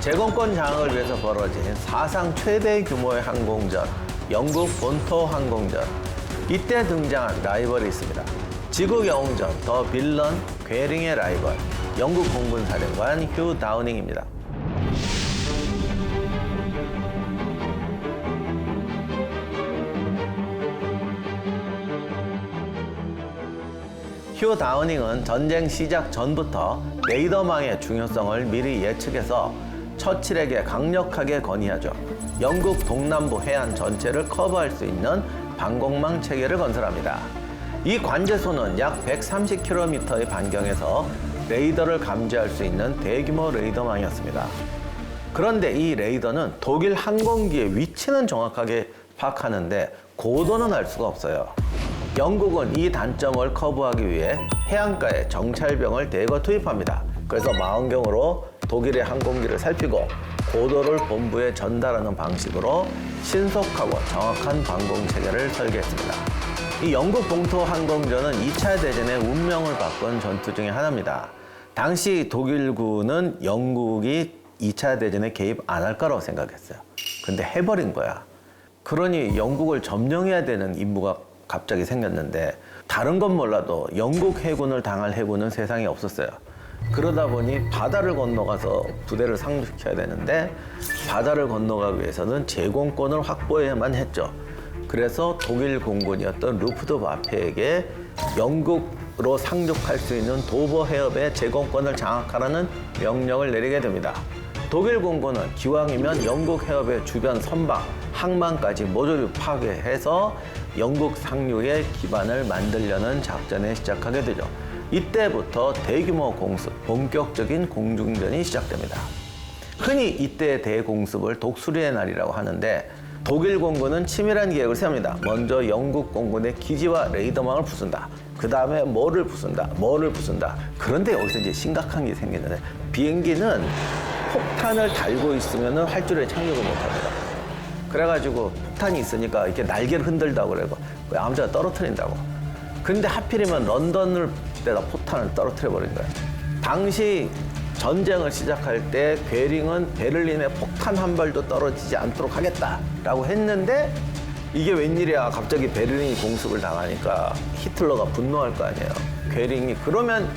제공권 장악을 위해서 벌어진 사상 최대 규모의 항공전, 영국 본토 항공전. 이때 등장한 라이벌이 있습니다. 지구 영웅전 더 빌런 괴링의 라이벌, 영국 공군 사령관 휴 다우닝입니다. 휴 다우닝은 전쟁 시작 전부터 레이더망의 중요성을 미리 예측해서 처칠에게 강력하게 건의하죠. 영국 동남부 해안 전체를 커버할 수 있는 방공망 체계를 건설합니다. 이 관제소는 약 130km의 반경에서 레이더를 감지할 수 있는 대규모 레이더망이었습니다. 그런데 이 레이더는 독일 항공기의 위치는 정확하게 파악하는데 고도는 알 수가 없어요. 영국은 이 단점을 커버하기 위해 해안가에 정찰병을 대거 투입합니다. 그래서 망원경으로 독일의 항공기를 살피고 고도를 본부에 전달하는 방식으로 신속하고 정확한 방공 체계를 설계했습니다. 이 영국 본토 항공전은 2차 대전의 운명을 바꾼 전투 중에 하나입니다. 당시 독일군은 영국이 2차 대전에 개입 안 할 거라고 생각했어요. 근데 해버린 거야. 그러니 영국을 점령해야 되는 임무가 갑자기 생겼는데 다른 건 몰라도 영국 해군을 당할 해군은 세상에 없었어요. 그러다 보니 바다를 건너가서 부대를 상륙시켜야 되는데 바다를 건너가기 위해서는 제공권을 확보해야만 했죠. 그래서 독일 공군이었던 루프트와페에게 영국으로 상륙할 수 있는 도버 해협의 제공권을 장악하라는 명령을 내리게 됩니다. 독일 공군은 기왕이면 영국 해협의 주변 선박, 항만까지 모조리 파괴해서 영국 상륙의 기반을 만들려는 작전에 시작하게 되죠. 이때부터 대규모 공습, 본격적인 공중전이 시작됩니다. 흔히 이때의 대공습을 독수리의 날이라고 하는데 독일 공군은 치밀한 계획을 세웁니다. 먼저 영국 공군의 기지와 레이더망을 부순다. 그 다음에 뭐를 부순다. 그런데 여기서 이제 심각한 게 생기는데 비행기는 폭탄을 달고 있으면 활주로에 착륙을 못합니다. 그래가지고 폭탄이 있으니까 이렇게 날개를 흔들다고 그래고 아무데나 떨어뜨린다고. 근데 하필이면 런던을 데다 포탄을 떨어뜨려 버린 거예요. 당시 전쟁을 시작할 때 괴링은 베를린에 폭탄 한 발도 떨어지지 않도록 하겠다라고 했는데 이게 웬일이야. 갑자기 베를린이 공습을 당하니까 히틀러가 분노할 거 아니에요. 괴링이 그러면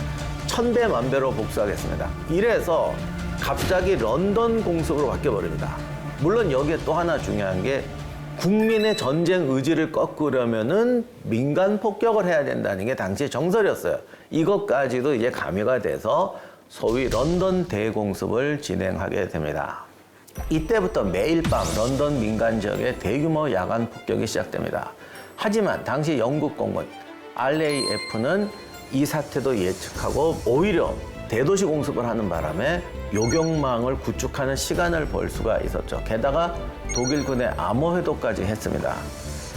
천배만배로 복수하겠습니다. 이래서 갑자기 런던 공습으로 바뀌어버립니다. 물론 여기에 또 하나 중요한 게 국민의 전쟁 의지를 꺾으려면은 민간 폭격을 해야 된다는 게 당시의 정설이었어요. 이것까지도 이제 가미가 돼서 소위 런던 대공습을 진행하게 됩니다. 이때부터 매일 밤 런던 민간 지역에 대규모 야간 폭격이 시작됩니다. 하지만 당시 영국 공군 RAF는 이 사태도 예측하고 오히려 대도시 공습을 하는 바람에 요격망을 구축하는 시간을 벌 수가 있었죠. 게다가 독일군의 암호회도까지 했습니다.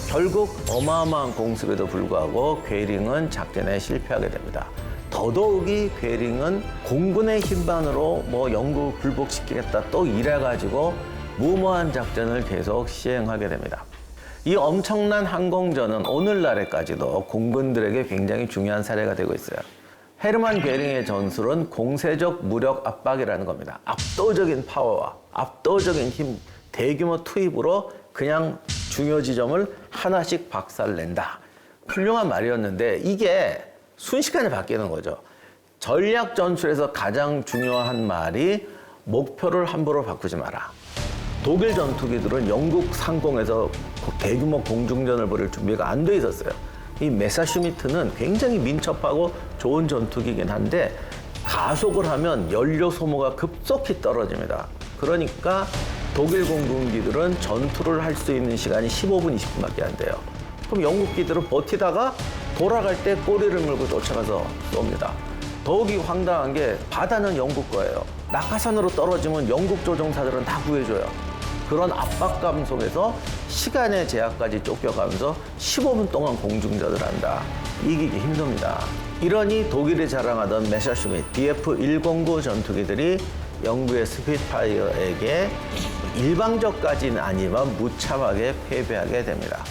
결국 어마어마한 공습에도 불구하고 괴링은 작전에 실패하게 됩니다. 더더욱이 괴링은 공군의 힘만으로 영국을 굴복시키겠다 또 이래가지고 무모한 작전을 계속 시행하게 됩니다. 이 엄청난 항공전은 오늘날에까지도 공군들에게 굉장히 중요한 사례가 되고 있어요. 헤르만 괴링의 전술은 공세적 무력 압박이라는 겁니다. 압도적인 파워와 압도적인 힘, 대규모 투입으로 그냥 중요 지점을 하나씩 박살낸다. 훌륭한 말이었는데 이게 순식간에 바뀌는 거죠. 전략 전술에서 가장 중요한 말이 목표를 함부로 바꾸지 마라. 독일 전투기들은 영국 상공에서 대규모 공중전을 벌일 준비가 안 돼 있었어요. 이 메사슈미트는 굉장히 민첩하고 좋은 전투기긴 한데 가속을 하면 연료 소모가 급속히 떨어집니다. 그러니까 독일 공군기들은 전투를 할 수 있는 시간이 15분, 20분밖에 안 돼요. 그럼 영국기들은 버티다가 돌아갈 때 꼬리를 물고 쫓아가서 쏩니다. 더욱이 황당한 게 바다는 영국 거예요. 낙하산으로 떨어지면 영국 조종사들은 다 구해줘요. 그런 압박감 속에서 시간의 제약까지 쫓겨가면서 15분 동안 공중전을 한다. 이기기 힘듭니다. 이러니 독일이 자랑하던 메사슈미트 BF-109 전투기들이 영국의 스핏파이어에게 일방적까지는 아니지만 무참하게 패배하게 됩니다.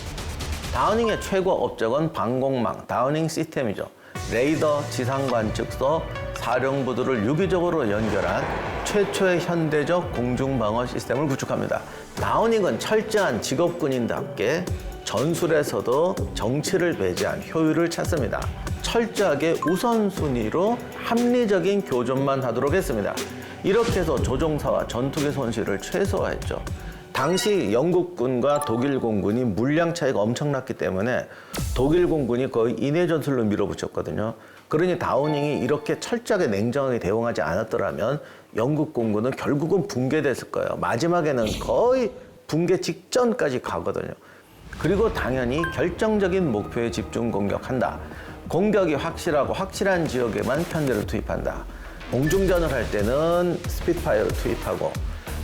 다우닝의 최고 업적은 방공망, 다우닝 시스템이죠. 레이더, 지상관측소, 사령부들을 유기적으로 연결한 최초의 현대적 공중방어 시스템을 구축합니다. 다우닝은 철저한 직업군인답게 전술에서도 정치를 배제한 효율을 찾습니다. 철저하게 우선순위로 합리적인 교전만 하도록 했습니다. 이렇게 해서 조종사와 전투기 손실을 최소화했죠. 당시 영국군과 독일 공군이 물량 차이가 엄청났기 때문에 독일 공군이 거의 인해 전술로 밀어붙였거든요. 그러니 다우닝이 이렇게 철저하게 냉정하게 대응하지 않았더라면 영국 공군은 결국은 붕괴됐을 거예요. 마지막에는 거의 붕괴 직전까지 가거든요. 그리고 당연히 결정적인 목표에 집중 공격한다. 공격이 확실하고 확실한 지역에만 편대를 투입한다. 공중전을 할 때는 스핏파이어를 투입하고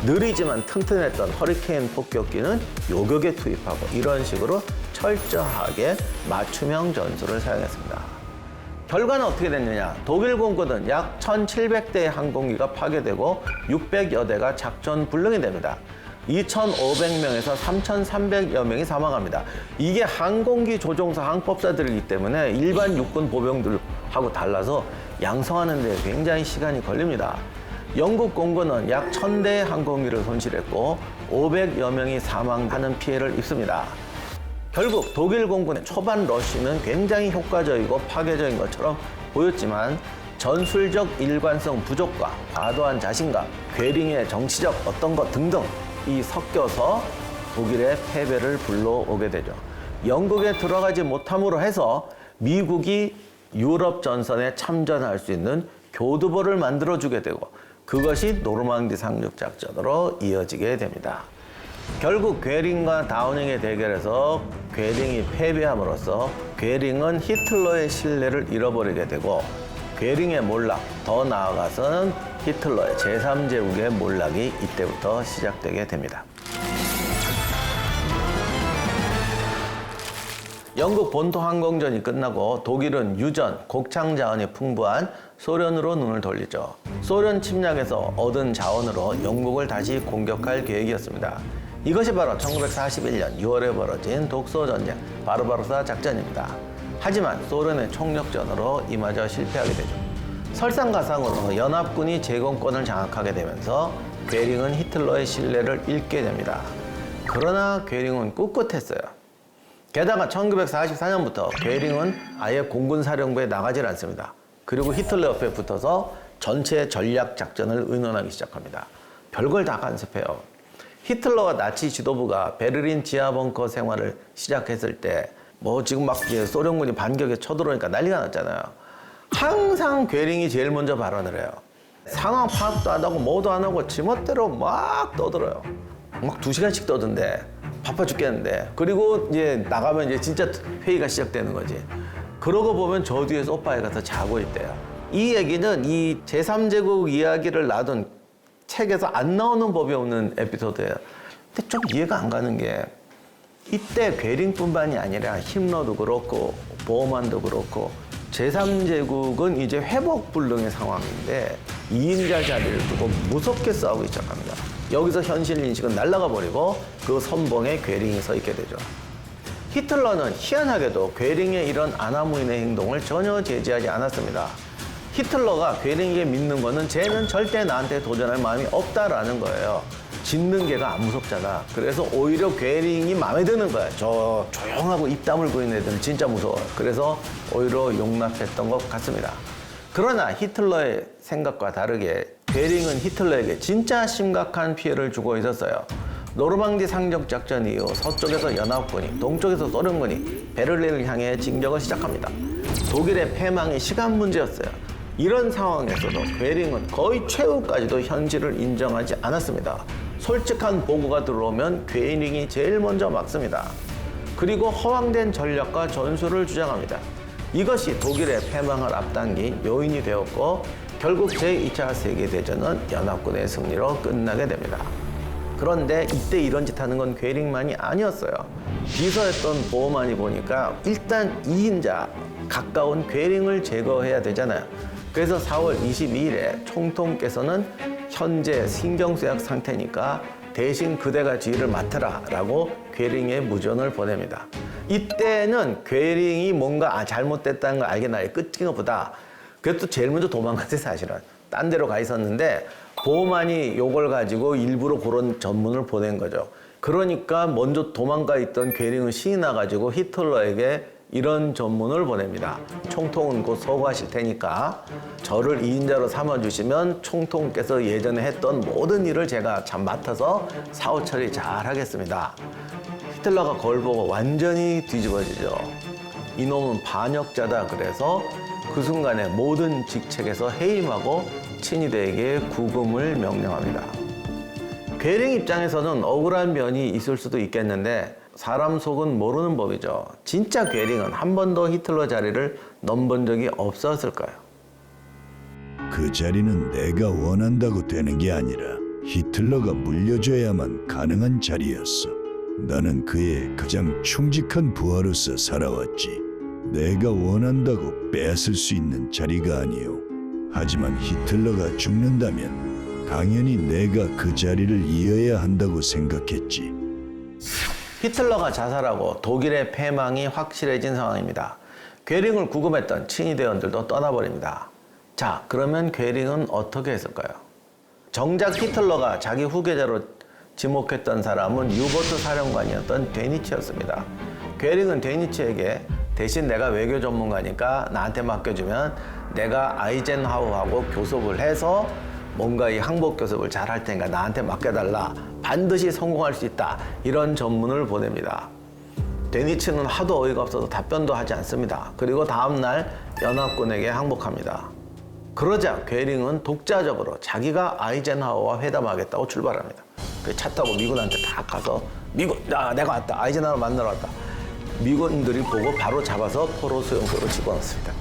느리지만 튼튼했던 허리케인 폭격기는 요격에 투입하고 이런 식으로 철저하게 맞춤형 전술을 사용했습니다. 결과는 어떻게 됐느냐? 독일 공군은 약 1,700대의 항공기가 파괴되고 600여 대가 작전 불능이 됩니다. 2,500명에서 3,300여 명이 사망합니다. 이게 항공기 조종사 항법사들이기 때문에 일반 육군 보병들하고 달라서 양성하는 데 굉장히 시간이 걸립니다. 영국 공군은 약 1,000대의 항공기를 손실했고 500여 명이 사망하는 피해를 입습니다. 결국 독일 공군의 초반 러쉬는 굉장히 효과적이고 파괴적인 것처럼 보였지만 전술적 일관성 부족과 과도한 자신감, 괴링의 정치적 어떤 것 등등 이 섞여서 독일의 패배를 불러오게 되죠. 영국에 들어가지 못함으로 해서 미국이 유럽 전선에 참전할 수 있는 교두보를 만들어주게 되고 그것이 노르망디 상륙 작전으로 이어지게 됩니다. 결국 괴링과 다우닝의 대결에서 괴링이 패배함으로써 괴링은 히틀러의 신뢰를 잃어버리게 되고 괴링의 몰락, 더 나아가서는 히틀러의 제3제국의 몰락이 이때부터 시작되게 됩니다. 영국 본토 항공전이 끝나고 독일은 유전, 곡창 자원이 풍부한 소련으로 눈을 돌리죠. 소련 침략에서 얻은 자원으로 영국을 다시 공격할 계획이었습니다. 이것이 바로 1941년 6월에 벌어진 독소전쟁, 바르바로사 작전입니다. 하지만 소련의 총력전으로 이마저 실패하게 되죠. 설상가상으로 연합군이 제공권을 장악하게 되면서 괴링은 히틀러의 신뢰를 잃게 됩니다. 그러나 괴링은 꿋꿋했어요. 게다가 1944년부터 괴링은 아예 공군사령부에 나가질 않습니다. 그리고 히틀러 옆에 붙어서 전체 전략 작전을 의논하기 시작합니다. 별걸 다 간섭해요. 히틀러와 나치 지도부가 베를린 지하 벙커 생활을 시작했을 때 지금 막 소련군이 반격에 쳐들어오니까 난리가 났잖아요. 항상 괴링이 제일 먼저 발언을 해요. 상황 파악도 안 하고 뭐도 안 하고 지멋대로 막 떠들어요. 막 2시간씩 떠든대. 바빠 죽겠는데. 그리고 이제 나가면 이제 진짜 회의가 시작되는 거지. 그러고 보면 저 뒤에 소파에 가서 자고 있대요. 이 얘기는 이 제3제국 이야기를 놔둔 책에서 안 나오는 법이 없는 에피소드예요. 근데 좀 이해가 안 가는 게 이때 괴링뿐만이 아니라 힘러도 그렇고 보어만도 그렇고 제3제국은 이제 회복불능의 상황인데 2인자 자리를 두고 무섭게 싸우기 시작합니다. 여기서 현실 인식은 날아가 버리고 그 선봉에 괴링이 서 있게 되죠. 히틀러는 희한하게도 괴링의 이런 아나무인의 행동을 전혀 제지하지 않았습니다. 히틀러가 괴링에게 믿는 거는 쟤는 절대 나한테 도전할 마음이 없다라는 거예요. 짖는 개가 안 무섭잖아. 그래서 오히려 괴링이 마음에 드는 거야. 저 조용하고 입 다물고 있는 애들은 진짜 무서워요. 그래서 오히려 용납했던 것 같습니다. 그러나 히틀러의 생각과 다르게 괴링은 히틀러에게 진짜 심각한 피해를 주고 있었어요. 노르망디 상륙 작전 이후 서쪽에서 연합군이, 동쪽에서 소련군이 베를린을 향해 진격을 시작합니다. 독일의 패망이 시간 문제였어요. 이런 상황에서도 괴링은 거의 최후까지도 현실을 인정하지 않았습니다. 솔직한 보고가 들어오면 괴링이 제일 먼저 막습니다. 그리고 허황된 전략과 전술을 주장합니다. 이것이 독일의 패망을 앞당긴 요인이 되었고 결국 제2차 세계대전은 연합군의 승리로 끝나게 됩니다. 그런데 이때 이런 짓 하는 건 괴링만이 아니었어요. 비서했던 보어만이 보니까 일단 2인자 가까운 괴링을 제거해야 되잖아요. 그래서 4월 22일에 총통께서는 현재 신경쇠약 상태니까 대신 그대가 지휘를 맡아라 라고 괴링에 무전을 보냅니다. 이때는 괴링이 뭔가 잘못됐다는 걸 알게 나요. 끝인 것보다 그래도 제일 먼저 도망갔어요. 사실은 딴 데로 가 있었는데 보어만이 요걸 가지고 일부러 그런 전문을 보낸 거죠. 그러니까 먼저 도망가 있던 괴링은 신이 나가지고 히틀러에게 이런 전문을 보냅니다. 총통은 곧 서거하실 테니까 저를 2인자로 삼아주시면 총통께서 예전에 했던 모든 일을 제가 참 맡아서 사후 처리 잘 하겠습니다. 히틀러가 그걸 보고 완전히 뒤집어지죠. 이놈은 반역자다. 그래서 그 순간에 모든 직책에서 해임하고 친위대에게 구금을 명령합니다. 괴링 입장에서는 억울한 면이 있을 수도 있겠는데 사람 속은 모르는 법이죠. 진짜 괴링은 한 번도 히틀러 자리를 넘본 적이 없었을까요? 그 자리는 내가 원한다고 되는 게 아니라 히틀러가 물려줘야만 가능한 자리였어. 나는 그의 가장 충직한 부하로서 살아왔지. 내가 원한다고 빼앗을 수 있는 자리가 아니오. 하지만 히틀러가 죽는다면 당연히 내가 그 자리를 이어야 한다고 생각했지. 히틀러가 자살하고 독일의 패망이 확실해진 상황입니다. 괴링을 구금했던 친위대원들도 떠나버립니다. 자, 그러면 괴링은 어떻게 했을까요? 정작 히틀러가 자기 후계자로 지목했던 사람은 유보트 사령관이었던 데니츠였습니다. 괴링은 데니츠에게 대신 내가 외교 전문가니까 나한테 맡겨주면 내가 아이젠하워하고 교섭을 해서 뭔가 이 항복 교섭을 잘 할 테니까 나한테 맡겨달라. 반드시 성공할 수 있다. 이런 전문을 보냅니다. 데니츠는 하도 어이가 없어서 답변도 하지 않습니다. 그리고 다음날 연합군에게 항복합니다. 그러자 괴링은 독자적으로 자기가 아이젠하워와 회담하겠다고 출발합니다. 차 타고 미군한테 다 가서 미군, 내가 왔다. 아이젠하워 만나러 왔다. 미군들이 보고 바로 잡아서 포로 수용소로 집어넣습니다.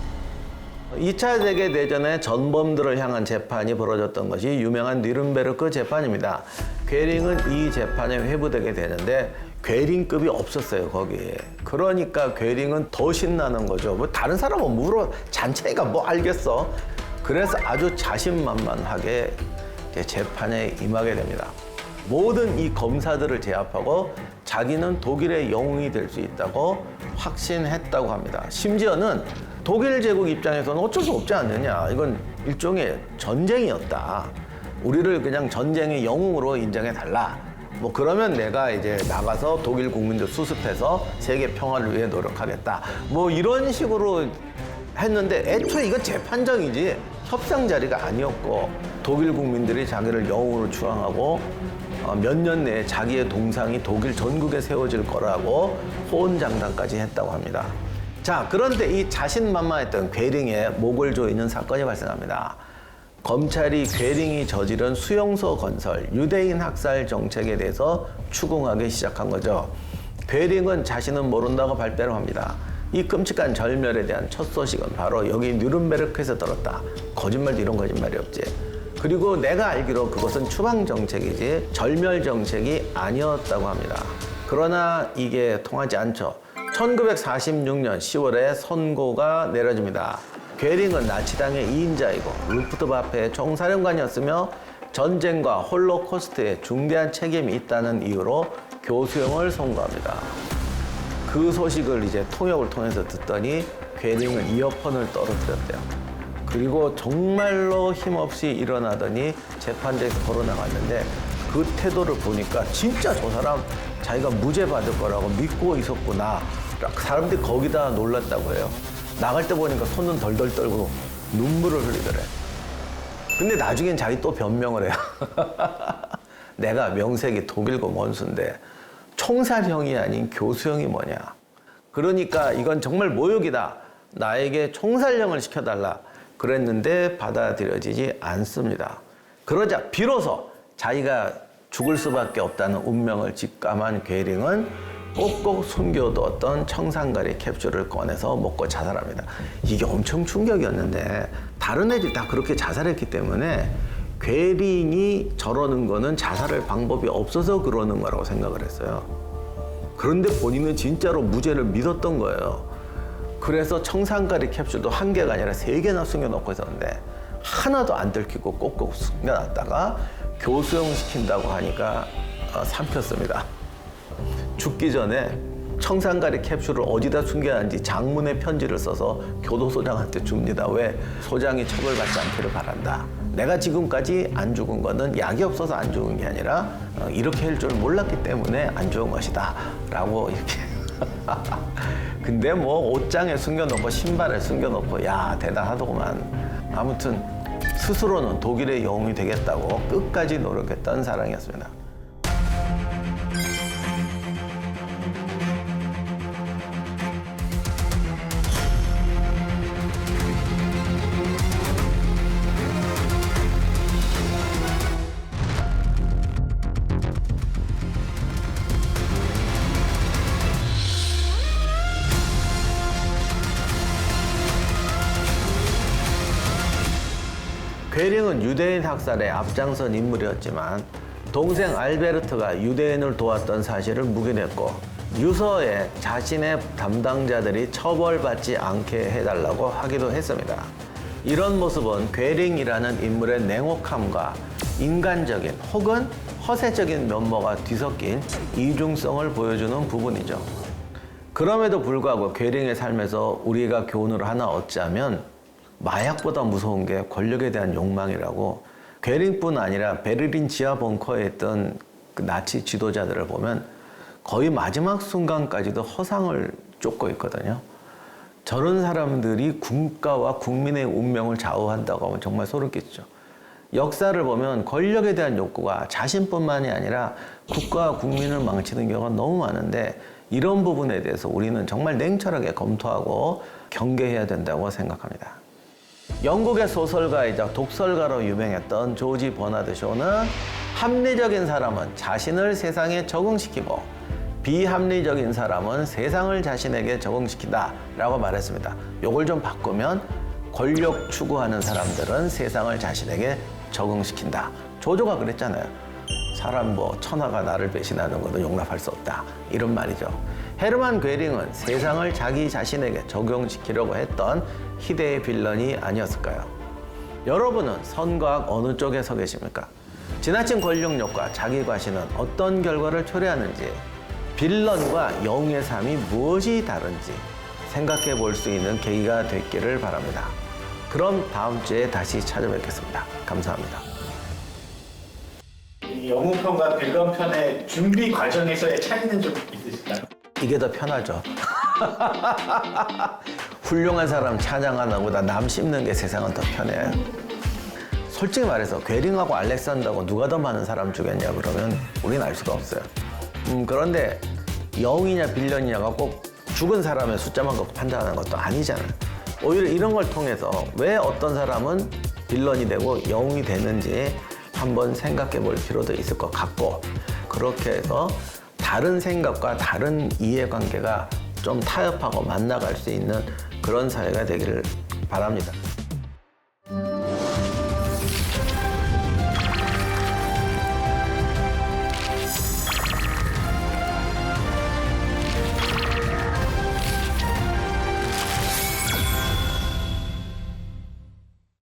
2차 세계대전의 전범들을 향한 재판이 벌어졌던 것이 유명한 뉘른베르크 재판입니다. 괴링은 이 재판에 회부되게 되는데 괴링급이 없었어요, 거기에. 그러니까 괴링은 더 신나는 거죠. 뭐 다른 사람은 물어 잔챙이가 뭐 알겠어. 그래서 아주 자신만만하게 재판에 임하게 됩니다. 모든 이 검사들을 제압하고 자기는 독일의 영웅이 될 수 있다고 확신했다고 합니다. 심지어는 독일 제국 입장에서는 어쩔 수 없지 않느냐. 이건 일종의 전쟁이었다. 우리를 그냥 전쟁의 영웅으로 인정해달라. 뭐 그러면 내가 이제 나가서 독일 국민들 수습해서 세계 평화를 위해 노력하겠다. 뭐 이런 식으로 했는데 애초에 이건 재판정이지 협상 자리가 아니었고 독일 국민들이 자기를 영웅으로 추앙하고 몇 년 내에 자기의 동상이 독일 전국에 세워질 거라고 호언장담까지 했다고 합니다. 자, 그런데 이 자신만만했던 괴링의 목을 조이는 사건이 발생합니다. 검찰이 괴링이 저지른 수용소 건설, 유대인 학살 정책에 대해서 추궁하기 시작한 거죠. 괴링은 자신은 모른다고 발뺌을 합니다. 이 끔찍한 절멸에 대한 첫 소식은 바로 여기 뉴른베르크에서 들었다. 거짓말도 이런 거짓말이 없지. 그리고 내가 알기로 그것은 추방 정책이지 절멸 정책이 아니었다고 합니다. 그러나 이게 통하지 않죠. 1946년 10월에 선고가 내려집니다. 괴링은 나치당의 2인자이고 루프트와페의 총사령관이었으며 전쟁과 홀로코스트에 중대한 책임이 있다는 이유로 교수형을 선고합니다. 그 소식을 이제 통역을 통해서 듣더니 괴링은 이어폰을 떨어뜨렸대요. 그리고 정말로 힘없이 일어나더니 재판대에서 걸어나갔는데 그 태도를 보니까 진짜 저 사람 자기가 무죄 받을 거라고 믿고 있었구나. 사람들이 거기다 놀랐다고 해요. 나갈 때 보니까 손은 덜덜 떨고 눈물을 흘리더래. 근데 나중엔 자기 또 변명을 해요. 내가 명색이 독일고 원수인데 총살형이 아닌 교수형이 뭐냐. 그러니까 이건 정말 모욕이다. 나에게 총살형을 시켜달라. 그랬는데 받아들여지지 않습니다. 그러자 비로소 자기가 죽을 수밖에 없다는 운명을 직감한 괴링은 꼭꼭 숨겨두었던 청산가리 캡슐을 꺼내서 먹고 자살합니다. 이게 엄청 충격이었는데 다른 애들이 다 그렇게 자살했기 때문에 괴링이 저러는 거는 자살할 방법이 없어서 그러는 거라고 생각을 했어요. 그런데 본인은 진짜로 무죄를 믿었던 거예요. 그래서 청산가리 캡슐도 1개가 아니라 3개나 숨겨놓고 있었는데 하나도 안 들키고 꼭꼭 숨겨놨다가 교수형 시킨다고 하니까 삼켰습니다. 죽기 전에 청산가리 캡슐을 어디다 숨겨놨는지 장문의 편지를 써서 교도소장한테 줍니다. 왜? 소장이 처벌받지 않기를 바란다. 내가 지금까지 안 죽은 거는 약이 없어서 안 죽은 게 아니라 이렇게 할 줄 몰랐기 때문에 안 죽은 것이다. 라고 이렇게. 근데 뭐 옷장에 숨겨놓고 신발에 숨겨놓고 야 대단하더구만. 아무튼 스스로는 독일의 영웅이 되겠다고 끝까지 노력했던 사랑이었습니다. 괴링은 유대인 학살에 앞장선 인물이었지만 동생 알베르트가 유대인을 도왔던 사실을 묵인했고 유서에 자신의 담당자들이 처벌받지 않게 해달라고 하기도 했습니다. 이런 모습은 괴링이라는 인물의 냉혹함과 인간적인 혹은 허세적인 면모가 뒤섞인 이중성을 보여주는 부분이죠. 그럼에도 불구하고 괴링의 삶에서 우리가 교훈을 하나 얻자면 마약보다 무서운 게 권력에 대한 욕망이라고. 괴링뿐 아니라 베를린 지하 벙커에 있던 그 나치 지도자들을 보면 거의 마지막 순간까지도 허상을 쫓고 있거든요. 저런 사람들이 국가와 국민의 운명을 좌우한다고 하면 정말 소름 끼치죠. 역사를 보면 권력에 대한 욕구가 자신뿐만이 아니라 국가와 국민을 망치는 경우가 너무 많은데 이런 부분에 대해서 우리는 정말 냉철하게 검토하고 경계해야 된다고 생각합니다. 영국의 소설가이자 독설가로 유명했던 조지 버나드 쇼는 합리적인 사람은 자신을 세상에 적응시키고 비합리적인 사람은 세상을 자신에게 적응시킨다 라고 말했습니다. 이걸 좀 바꾸면 권력 추구하는 사람들은 세상을 자신에게 적응시킨다. 조조가 그랬잖아요. 사람 뭐 천하가 나를 배신하는 것도 용납할 수 없다. 이런 말이죠. 헤르만 괴링은 세상을 자기 자신에게 적용시키려고 했던 희대의 빌런이 아니었을까요? 여러분은 선과악 어느 쪽에 서 계십니까? 지나친 권력욕과 자기 과신은 어떤 결과를 초래하는지 빌런과 영웅의 삶이 무엇이 다른지 생각해 볼 수 있는 계기가 됐기를 바랍니다. 그럼 다음 주에 다시 찾아뵙겠습니다. 감사합니다. 이 영웅편과 빌런편의 준비 과정에서의 차이는 좀 있으실까요? 이게 더 편하죠. 훌륭한 사람 찬양하는 것보다 남 씹는 게 세상은 더 편해요. 솔직히 말해서 괴링하고 알렉산더하고 누가 더 많은 사람 죽였냐 그러면 우리는 알 수가 없어요. 그런데 영웅이냐 빌런이냐가 꼭 죽은 사람의 숫자만 갖고 판단하는 것도 아니잖아요. 오히려 이런 걸 통해서 왜 어떤 사람은 빌런이 되고 영웅이 되는지 한번 생각해 볼 필요도 있을 것 같고, 그렇게 해서 다른 생각과 다른 이해관계가 좀 타협하고 만나갈 수 있는 그런 사회가 되기를 바랍니다.